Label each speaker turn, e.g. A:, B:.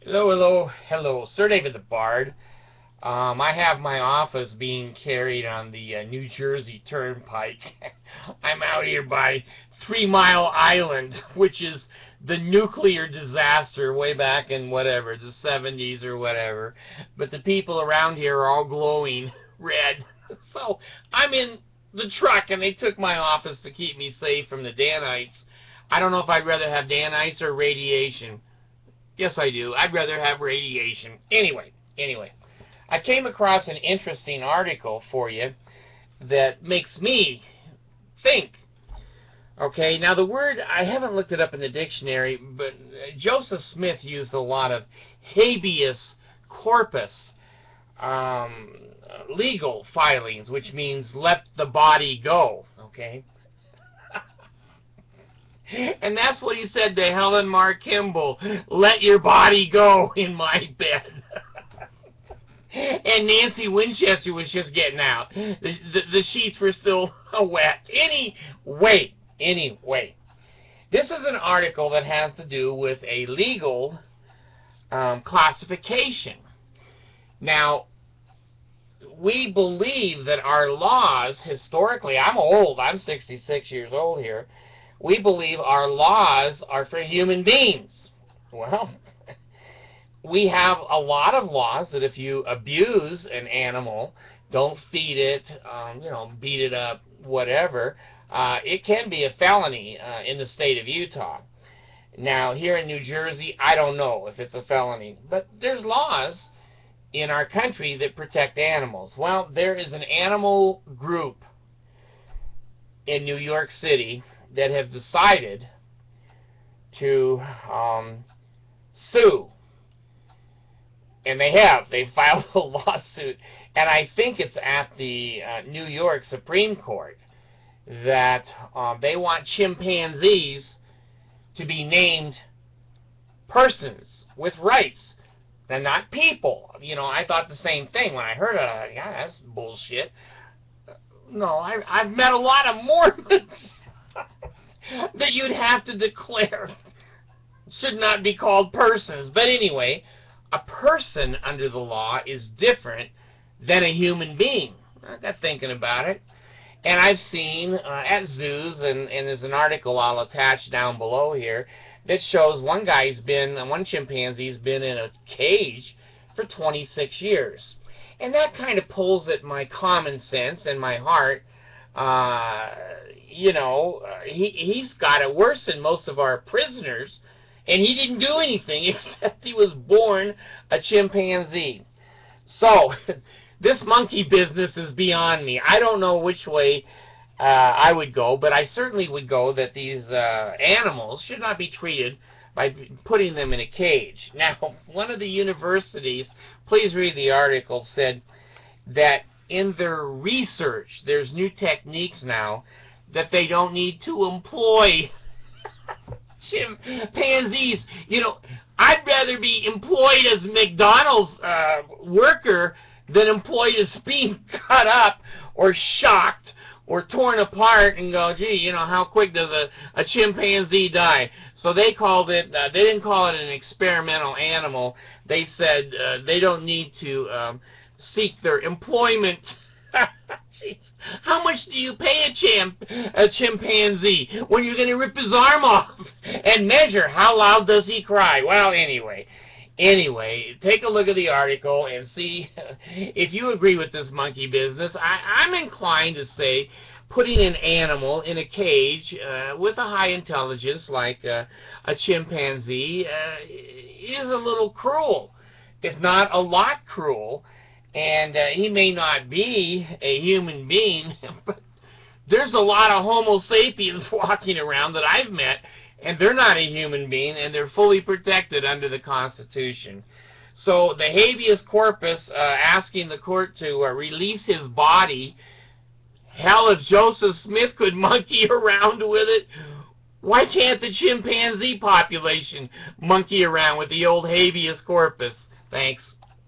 A: Hello, hello, hello. Sir David the Bard. I have my office being carried on the New Jersey Turnpike. I'm out here by 3 Mile Island, which is the nuclear disaster way back in whatever, the 70s or whatever. But the people around here are all glowing red. So I'm in the truck, and they took my office to keep me safe from the Danites. I don't know if I'd rather have Danites or radiation. Yes, I do. I'd rather have radiation. Anyway, I came across an interesting article for you that makes me think. Okay, now the word, I haven't looked it up in the dictionary, but Joseph Smith used a lot of habeas corpus legal filings, which means let the body go, okay? And that's what he said to Helen Mar Kimball. Let your body go in my bed. And Nancy Winchester was just getting out. The sheets were still wet. Anyway. This is an article that has to do with a legal classification. Now, we believe that our laws, historically, I'm old. I'm 66 years old here. We believe our laws are for human beings. Well, we have a lot of laws that if you abuse an animal, don't feed it, beat it up, whatever, it can be a felony in the state of Utah. Now, here in New Jersey, I don't know if it's a felony, but there's laws in our country that protect animals. Well, there is an animal group in New York City that have decided to sue. And they filed a lawsuit, and I think it's at the New York Supreme Court that they want chimpanzees to be named persons with rights. They're not people. You know, I thought the same thing when I heard it. Yeah, that's bullshit. No, I've met a lot of Mormons that you'd have to declare should not be called persons. But anyway, a person under the law is different than a human being. I got thinking about it. And I've seen at zoos, and there's an article I'll attach down below here, that shows one chimpanzee's been in a cage for 26 years. And that kind of pulls at my common sense and my heart. He's got it worse than most of our prisoners, and he didn't do anything except he was born a chimpanzee. So, this monkey business is beyond me. I don't know which way I would go, but I certainly would go that these animals should not be treated by putting them in a cage. Now, one of the universities, please read the article, said that in their research, there's new techniques now that they don't need to employ chimpanzees. You know, I'd rather be employed as a McDonald's worker than employed as being cut up or shocked or torn apart and go, gee, you know, how quick does a chimpanzee die? So they called it, they didn't call it an experimental animal. They said they don't need to seek their employment. Jeez. How much do you pay a chimpanzee when you're going to rip his arm off and measure how loud does he cry? Well, anyway, take a look at the article and see if you agree with this monkey business. I'm inclined to say putting an animal in a cage with a high intelligence like a chimpanzee is a little cruel, if not a lot cruel. And he may not be a human being, but there's a lot of Homo sapiens walking around that I've met, and they're not a human being, and they're fully protected under the Constitution. So the habeas corpus asking the court to release his body, hell, if Joseph Smith could monkey around with it, why can't the chimpanzee population monkey around with the old habeas corpus? Thanks.